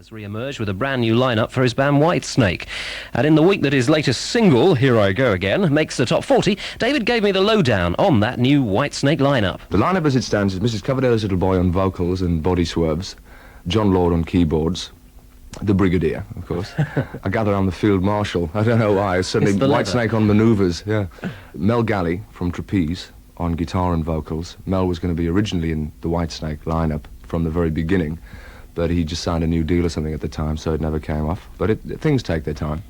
has re-emerged with a brand new lineup for his band Whitesnake. And in the week that his latest single, Here I Go Again, makes the top 40, David gave me the lowdown on that new Whitesnake lineup. The lineup as it stands is Mrs. Coverdale's little boy on vocals and body swerves, John Lord on keyboards, the Brigadier, of course. I gather I'm the Field Marshal. I don't know why. Suddenly Whitesnake on manoeuvres, yeah. Mel Galley from Trapeze on guitar and vocals. Mel was going to be originally in the Whitesnake lineup from the very beginning, but he just signed a new deal or something at the time, so it never came off. But things take their time.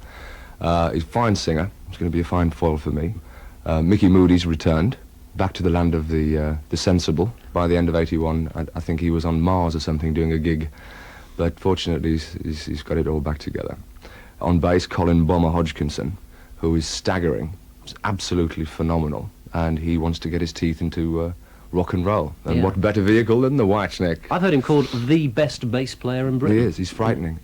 He's a fine singer. He's going to be a fine foil for me. Mickey Moody's returned back to the land of the sensible. By the end of '81, I think he was on Mars or something doing a gig, but fortunately he's got it all back together. On bass, Colin Bomber Hodgkinson, who is staggering. It's absolutely phenomenal, and he wants to get his teeth into rock and roll. And what better vehicle than the Whitesnake? I've heard him called the best bass player in Britain. He is. He's frightening.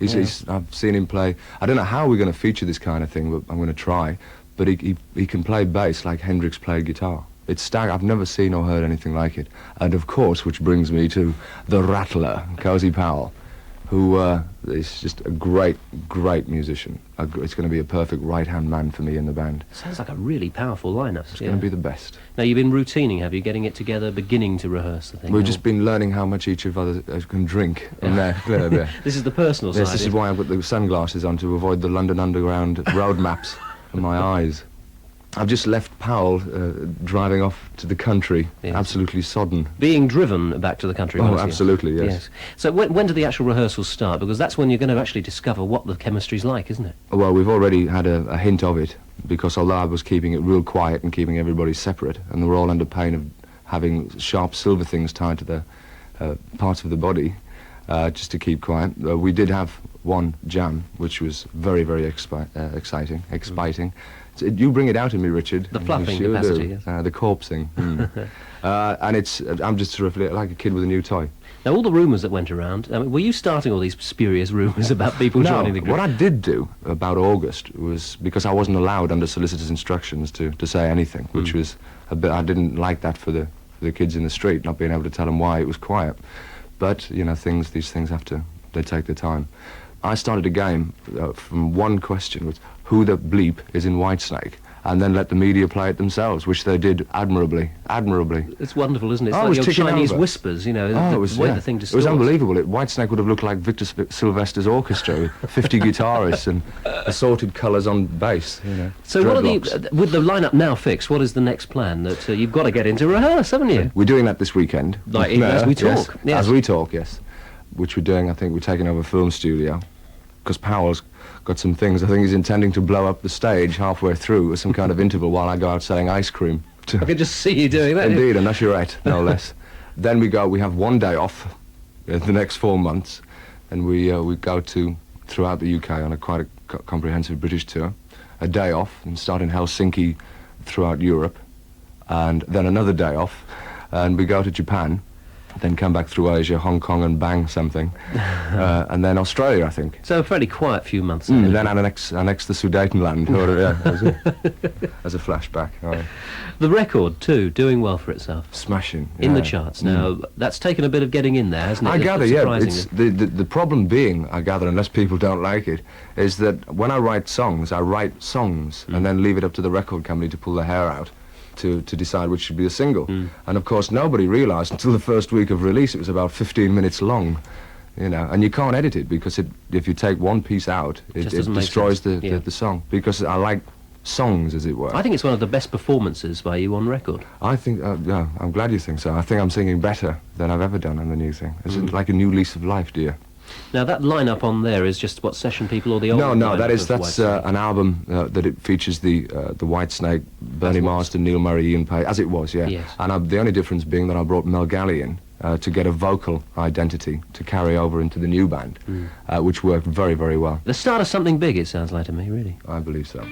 I've seen him play. I don't know how we're going to feature this kind of thing, but I'm going to try. But he can play bass like Hendrix played guitar. It's staggering. I've never seen or heard anything like it. And of course, which brings me to the Rattler, Cozy Powell, who is just a great musician. It's going to be a perfect right-hand man for me in the band. Sounds like a really powerful lineup. It's going to be the best. Now, you've been routining, have you, getting it together, beginning to rehearse the thing? We've just been learning how much each of us can drink. There. This is the personal side. Yes, this is why I've got the sunglasses on, to avoid the London Underground road maps in my eyes. I've just left Powell driving off to the country, absolutely sodden. Being driven back to the country. Oh, absolutely, yes. So when do the actual rehearsals start? Because that's when you're going to actually discover what the chemistry's like, isn't it? Well, we've already had a hint of it, because although I was keeping it real quiet and keeping everybody separate, and they were all under pain of having sharp silver things tied to the parts of the body, just to keep quiet, we did have one jam, which was very, very exciting. You bring it out in me, Richard. The fluffing capacity, yes. The corpsing. And I'm just sort of like a kid with a new toy. Now, all the rumours that went around, were you starting all these spurious rumours about people joining the group? What I did do about August was, because I wasn't allowed under solicitor's instructions to say anything, which was a bit, I didn't like that for the kids in the street, not being able to tell them why it was quiet. But, you know, these things they take their time. I started a game from one question, was who the bleep is in Whitesnake, and then let the media play it themselves, which they did admirably. It's wonderful, isn't it? It's like your Chinese whispers, you know, the way the thing distorts. It was unbelievable. Whitesnake would have looked like Victor Sylvester's orchestra with 50 guitarists and assorted colours on bass, you know. So with the lineup now fixed, what is the next plan? That you've got to get into rehearse, haven't you? We're doing that this weekend. Like, as we talk. Yes. As we talk, yes. Which we're doing, I think we're taking over a film studio, because Powell's got some things. I think he's intending to blow up the stage halfway through with some kind of interval while I go out selling ice cream. I can just see you doing that. Indeed, an usherette, no less. Then we have one day off the next 4 months, and we go throughout the UK on quite a comprehensive British tour. A day off, and start in Helsinki throughout Europe, and then another day off, and we go to Japan, then come back through Asia, Hong Kong, and bang something, and then Australia, I think. So a fairly quiet few months. And then annex the Sudetenland, as a flashback. The record, too, doing well for itself. Smashing. In the charts. Now, that's taken a bit of getting in there, hasn't it? I gather, it's the problem being, I gather, unless people don't like it, is that when I write songs, and then leave it up to the record company to pull their hair out to decide which should be a single. And of course nobody realised until the first week of release it was about 15 minutes long, you know, and you can't edit it, because if you take one piece out it destroys the song, because I like songs, as it were. I think it's one of the best performances by you on record. I think, I'm glad you think so. I think I'm singing better than I've ever done on the new thing. It's like a new lease of life, dear. Now, that lineup on there is just what, session people or the old? No, that's an album that it features the Whitesnake, Bernie Marsden, Neil Murray, Ian Pay, as it was, yeah. Yes. And the only difference being that I brought Mel Galley in to get a vocal identity to carry over into the new band, which worked very, very well. The start of something big, it sounds like to me, really. I believe so.